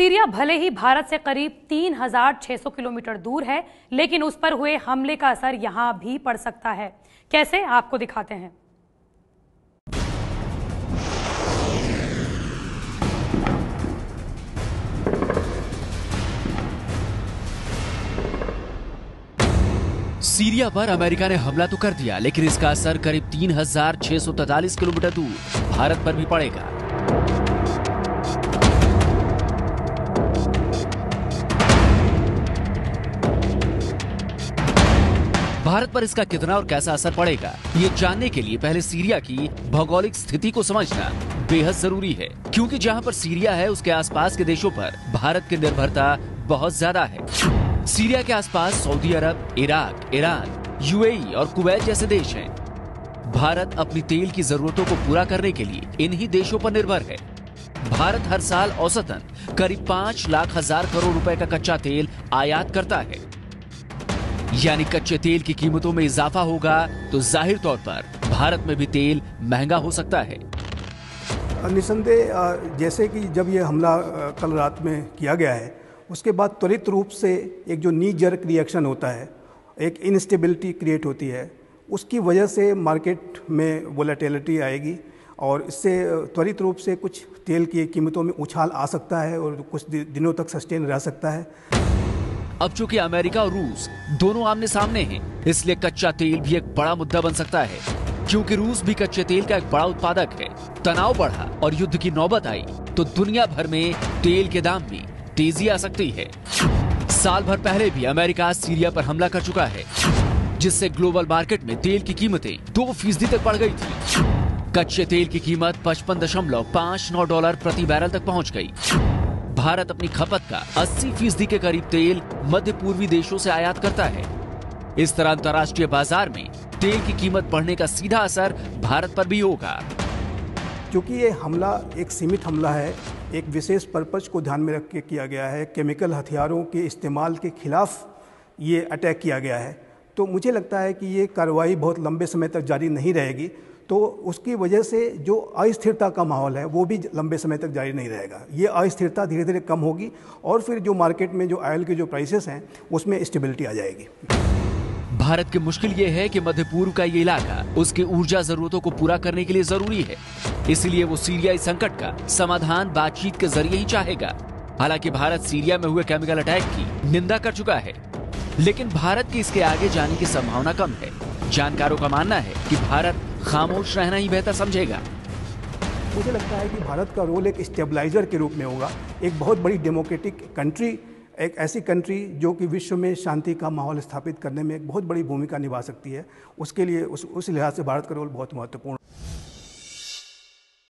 Syria भले ही भारत से करीब 3600 किलोमीटर दूर है, लेकिन उस पर हुए हमले का असर यहां भी पड़ सकता है। कैसे, आपको दिखाते हैं। सीरिया पर अमेरिका ने हमला तो कर दिया, लेकिन इसका असर करीब 3643 किलोमीटर दूर भारत पर भी पड़ेगा। भारत पर इसका कितना और कैसा असर पड़ेगा, ये जानने के लिए पहले सीरिया की भौगोलिक स्थिति को समझना बेहद जरूरी है, क्योंकि जहां पर सीरिया है उसके आसपास के देशों पर भारत की निर्भरता बहुत ज्यादा है। सीरिया के आसपास सऊदी अरब, इराक, ईरान, यूएई और कुवैत जैसे देश हैं। भारत अपनी तेल की जरूरतों को पूरा करने के लिए इन्हीं देशों पर निर्भर है। भारत हर साल औसतन करीब 5,00,000 करोड़ रुपए का कच्चा तेल आयात करता है। यानी कच्चे तेल की कीमतों में इजाफा होगा तो जाहिर तौर पर भारत में भी तेल महंगा हो सकता है। निसंदेह जैसे कि जब ये हमला कल रात में किया गया है, उसके बाद त्वरित रूप से एक जो नी जर्क रिएक्शन होता है, एक इनस्टेबिलिटी क्रिएट होती है, उसकी वजह से मार्केट में वोलेटिलिटी आएगी और इससे त्वरित रूप से कुछ तेल की कीमतों में उछाल आ सकता है और कुछ दिनों तक सस्टेन रह सकता है। अब चूंकि अमेरिका और रूस दोनों आमने सामने हैं, इसलिए कच्चा तेल भी एक बड़ा मुद्दा बन सकता है। क्योंकि रूस भी कच्चे तेल का एक बड़ा उत्पादक है। तनाव बढ़ा और युद्ध की नौबत आई तो दुनिया भर में तेल के दाम में तेजी आ सकती है। साल भर पहले भी अमेरिका सीरिया पर हमला कर चुका है, जिससे ग्लोबल मार्केट में तेल की कीमतें 2% तक बढ़ गई थी। कच्चे तेल की कीमत $55.59 प्रति बैरल तक पहुंच गई। भारत अपनी खपत का 80% के करीब तेल मध्य पूर्वी देशों से आयात करता है। इस तरह अंतर्राष्ट्रीय बाजार में तेल की कीमत बढ़ने का सीधा असर भारत पर भी होगा। क्योंकि ये हमला एक सीमित हमला है, एक विशेष पर्पज को ध्यान में रख के किया गया है, केमिकल हथियारों के इस्तेमाल के खिलाफ ये अटैक किया गया है, तो मुझे लगता है कि ये कार्रवाई बहुत लंबे समय तक जारी नहीं रहेगी। तो उसकी वजह से जो अस्थिरता का माहौल है वो भी लंबे समय तक जारी नहीं रहेगा। ये अस्थिरता धीरे धीरे कम होगी और फिर जो मार्केट में जो ऑयल के जो प्राइसेस हैं उसमें स्टेबिलिटी आ जाएगी। भारत की मुश्किल ये है कि मध्य पूर्व का ये इलाका उसकी ऊर्जा जरूरतों को पूरा करने के लिए जरूरी है, इसलिए वो सीरियाई संकट का समाधान बातचीत के जरिए ही चाहेगा। हालांकि भारत सीरिया में हुए केमिकल अटैक की निंदा कर चुका है, लेकिन भारत की इसके आगे जाने की संभावना कम है। जानकारों का मानना है कि भारत खामोश रहना ही बेहतर समझेगा। मुझे लगता है कि भारत का रोल एक स्टेबलाइजर के रूप में होगा। एक बहुत बड़ी डेमोक्रेटिक कंट्री, एक ऐसी कंट्री जो कि विश्व में शांति का माहौल स्थापित करने में एक बहुत बड़ी भूमिका निभा सकती है, उसके लिए उस लिहाज से भारत का रोल बहुत महत्वपूर्ण